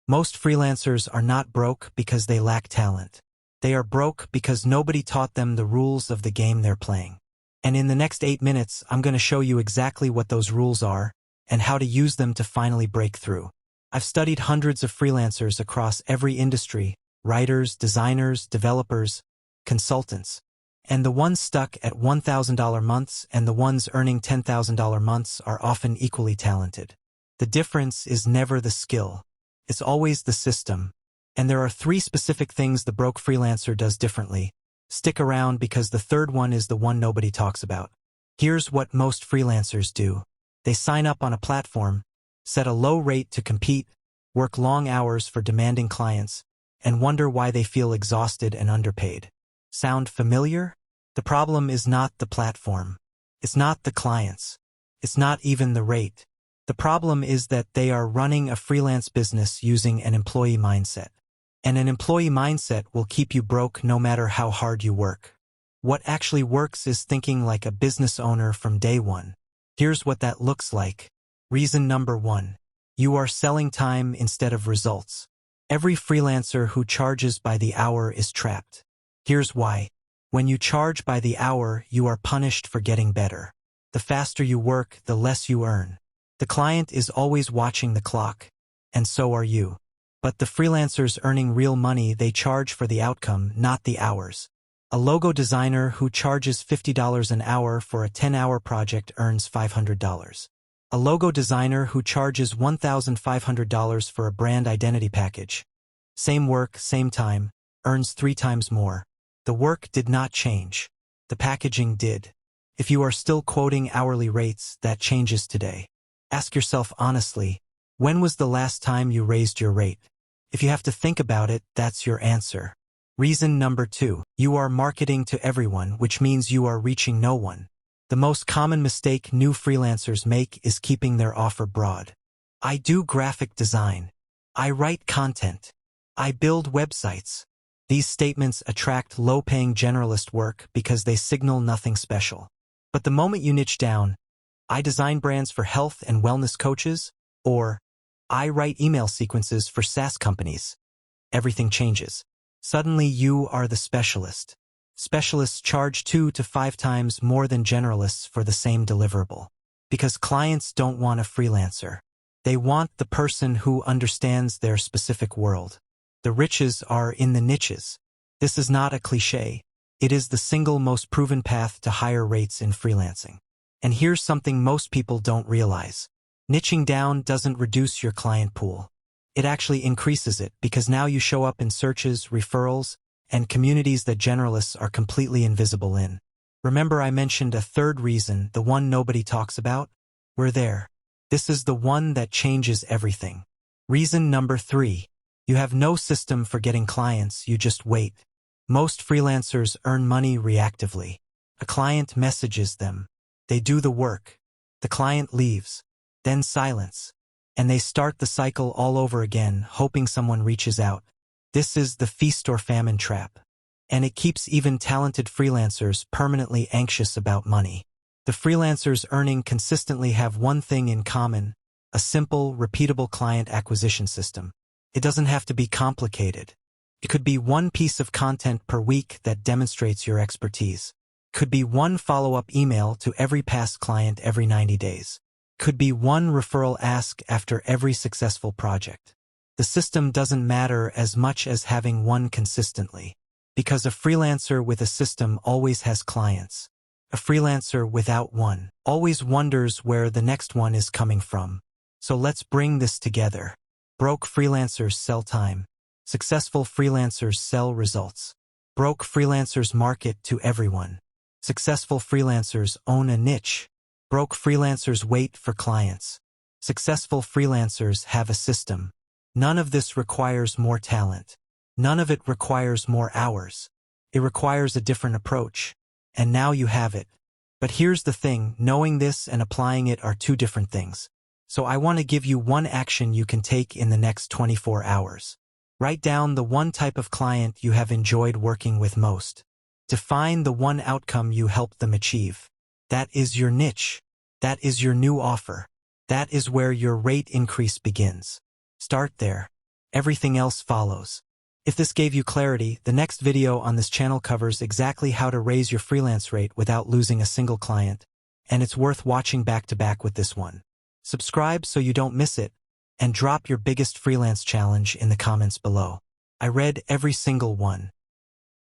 Most freelancers are not broke because they lack talent. They are broke because nobody taught them the rules of the game they're playing. And in the next 8 minutes, I'm going to show you exactly what those rules are and how to use them to finally break through. I've studied hundreds of freelancers across every industry: writers, designers, developers, consultants. And the ones stuck at $1,000 months and the ones earning $10,000 months are often equally talented. The difference is never the skill. It's always the system. And there are 3 specific things the broke freelancer does differently. Stick around because the third one is the one nobody talks about. Here's what most freelancers do. They sign up on a platform, set a low rate to compete, work long hours for demanding clients, and wonder why they feel exhausted and underpaid. Sound familiar? The problem is not the platform. It's not the clients. It's not even the rate. The problem is that they are running a freelance business using an employee mindset. And an employee mindset will keep you broke no matter how hard you work. What actually works is thinking like a business owner from day one. Here's what that looks like. Reason number 1. You are selling time instead of results. Every freelancer who charges by the hour is trapped. Here's why. When you charge by the hour, you are punished for getting better. The faster you work, the less you earn. The client is always watching the clock, and so are you. But the freelancers earning real money, they charge for the outcome, not the hours. A logo designer who charges $50 an hour for a 10-hour project earns $500. A logo designer who charges $1,500 for a brand identity package. Same work, same time, earns 3 times more. The work did not change. The packaging did. If you are still quoting hourly rates, that changes today. Ask yourself honestly, when was the last time you raised your rate? If you have to think about it, that's your answer. Reason number 2. You are marketing to everyone, which means you are reaching no one. The most common mistake new freelancers make is keeping their offer broad. I do graphic design. I write content. I build websites. These statements attract low-paying generalist work because they signal nothing special. But the moment you niche down, I design brands for health and wellness coaches, or I write email sequences for SaaS companies, everything changes. Suddenly you are the specialist. Specialists charge 2 to 5 times more than generalists for the same deliverable. Because clients don't want a freelancer. They want the person who understands their specific world. The riches are in the niches. This is not a cliché. It is the single most proven path to higher rates in freelancing. And here's something most people don't realize. Niching down doesn't reduce your client pool. It actually increases it because now you show up in searches, referrals, and communities that generalists are completely invisible in. Remember I mentioned a third reason, the one nobody talks about? We're there. This is the one that changes everything. Reason number 3. You have no system for getting clients, you just wait. Most freelancers earn money reactively. A client messages them. They do the work. The client leaves. Then silence. And they start the cycle all over again, hoping someone reaches out. This is the feast or famine trap. And it keeps even talented freelancers permanently anxious about money. The freelancers earning consistently have one thing in common: a simple, repeatable client acquisition system. It doesn't have to be complicated. It could be one piece of content per week that demonstrates your expertise. Could be one follow-up email to every past client every 90 days. Could be one referral ask after every successful project. The system doesn't matter as much as having one consistently. Because a freelancer with a system always has clients. A freelancer without one always wonders where the next one is coming from. So let's bring this together. Broke freelancers sell time. Successful freelancers sell results. Broke freelancers market to everyone. Successful freelancers own a niche. Broke freelancers wait for clients. Successful freelancers have a system. None of this requires more talent. None of it requires more hours. It requires a different approach. And now you have it. But here's the thing, knowing this and applying it are 2 different things. So I want to give you one action you can take in the next 24 hours. Write down the one type of client you have enjoyed working with most. Define the one outcome you helped them achieve. That is your niche. That is your new offer. That is where your rate increase begins. Start there. Everything else follows. If this gave you clarity, the next video on this channel covers exactly how to raise your freelance rate without losing a single client, and it's worth watching back to back with this one. Subscribe so you don't miss it, and drop your biggest freelance challenge in the comments below. I read every single one.